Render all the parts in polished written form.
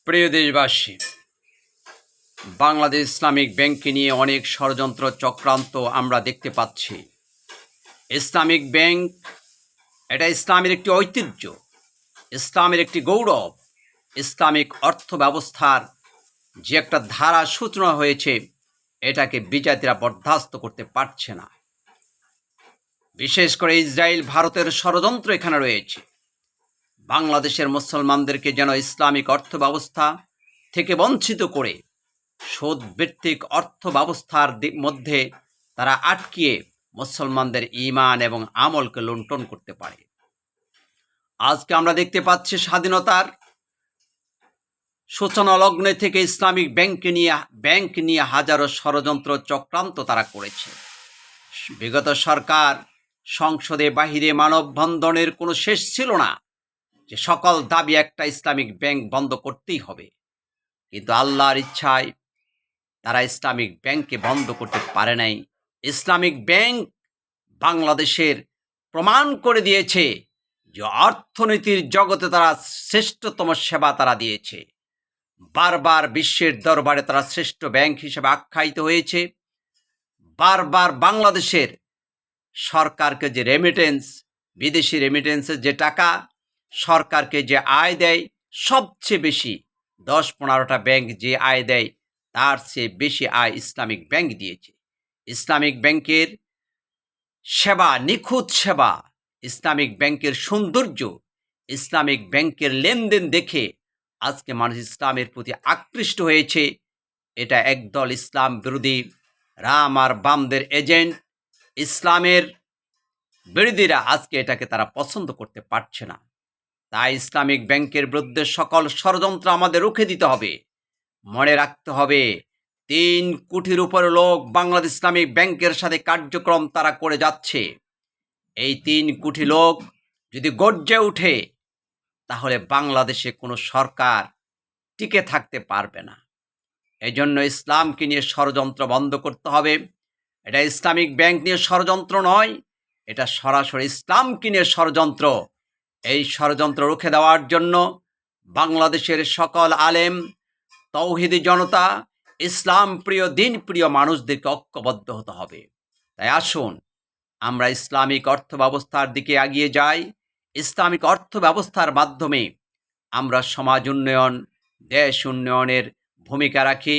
প্রিয় দেশবাসী, বাংলাদেশ ইসলামিক ব্যাংককে নিয়ে অনেক ষড়যন্ত্র চক্রান্ত আমরা দেখতে পাচ্ছি। ইসলামিক ব্যাংক এটা ইসলামের একটি ঐতিহ্য, ইসলামের একটি গৌরব। ইসলামিক অর্থ ব্যবস্থার যে একটা ধারা সূচনা হয়েছে, এটাকে বিজাতিরা বরদাস্ত করতে পারছে না। বিশেষ করে ইসরায়েল ভারতের ষড়যন্ত্র এখানে রয়েছে। বাংলাদেশের মুসলমানদেরকে যেন ইসলামিক অর্থ ব্যবস্থা থেকে বঞ্চিত করে সুদভিত্তিক অর্থ ব্যবস্থার মধ্যে তারা আটকিয়ে মুসলমানদের ঈমান এবং আমলকে লুণ্ঠন করতে পারে। আজকে আমরা দেখতে পাচ্ছি স্বাধীনতার সূচনা লগ্নে থেকে ইসলামিক ব্যাংক নিয়ে হাজারো ষড়যন্ত্র চক্রান্ত তারা করেছে। বিগত সরকার সংসদে বাহিরে মানববন্ধনের কোনো শেষ ছিল না যে সকল দাবি একটা ইসলামিক ব্যাংক বন্ধ করতেই হবে, কিন্তু আল্লাহর ইচ্ছায় তারা ইসলামিক ব্যাংককে বন্ধ করতে পারে নাই। ইসলামিক ব্যাংক বাংলাদেশের প্রমাণ করে দিয়েছে যে অর্থনীতির জগতে তারা শ্রেষ্ঠতম সেবা তারা দিয়েছে। বারবার বিশ্বের দরবারে তারা শ্রেষ্ঠ ব্যাংক হিসেবে আখ্যায়িত হয়েছে। বারবার বাংলাদেশের সরকারকে যে রেমিটেন্স, বিদেশি রেমিটেন্সের যে টাকা সরকারকে যে আয় দেয়, সবচেয়ে বেশি 10-15টা ব্যাংক যে আয় দেয়, তার চেয়ে বেশি আয় ইসলামিক ব্যাংক দিয়েছে। ইসলামিক ব্যাংকের সেবা, নিখুঁত সেবা, ইসলামিক ব্যাংকের সৌন্দর্য, ইসলামিক ব্যাংকের লেনদেন দেখে আজকে মানুষ ইসলামের প্রতি আকৃষ্ট হয়েছে। এটা একদল ইসলাম বিরোধী রাম আর বামদের এজেন্ট, ইসলামের বিরোধীরা আজকে এটাকে তারা পছন্দ করতে পারছে না। তাই ইসলামিক ব্যাংকের বিরুদ্ধে সকল ষড়যন্ত্র আমাদের রুখে দিতে হবে। মনে রাখতে হবে, 3 কোটির উপরে লোক বাংলাদেশ ইসলামিক ব্যাংকের সাথে কার্যক্রম তারা করে যাচ্ছে। এই 3 কোটি লোক যদি গর্জে ওঠে, তাহলে বাংলাদেশে কোনো সরকার টিকে থাকতে পারবে না। এই জন্য ইসলামকে নিয়ে ষড়যন্ত্র বন্ধ করতে হবে। এটা ইসলামিক ব্যাংক নিয়ে ষড়যন্ত্র নয়, এটা সরাসরি ইসলামকে নিয়ে ষড়যন্ত্র। এই ষড়যন্ত্র রুখে দেওয়ার জন্য বাংলাদেশের সকল আলেম, তৌহিদি জনতা, ইসলাম প্রিয়, দিন প্রিয় মানুষদেরকে ঐক্যবদ্ধ হতে হবে। তাই আসুন আমরা ইসলামিক অর্থ ব্যবস্থার দিকে এগিয়ে যাই। ইসলামিক অর্থ ব্যবস্থার মাধ্যমে আমরা সমাজ উন্নয়ন, দেশ উন্নয়নের ভূমিকা রাখি।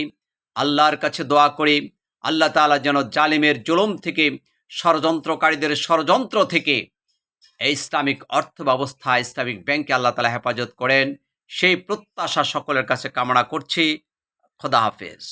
আল্লাহর কাছে দোয়া করি, আল্লাহ তাআলা যেন জালিমের জুলুম থেকে, ষড়যন্ত্রকারীদের ষড়যন্ত্র থেকে এই ইসলামিক অর্থ ব্যবস্থা, ইসলামিক ব্যাংকে আল্লাহ তাআলা হেফাজত করেন। সেই প্রত্যাশা সকলের কাছে কামনা করছি। খোদা হাফেজ।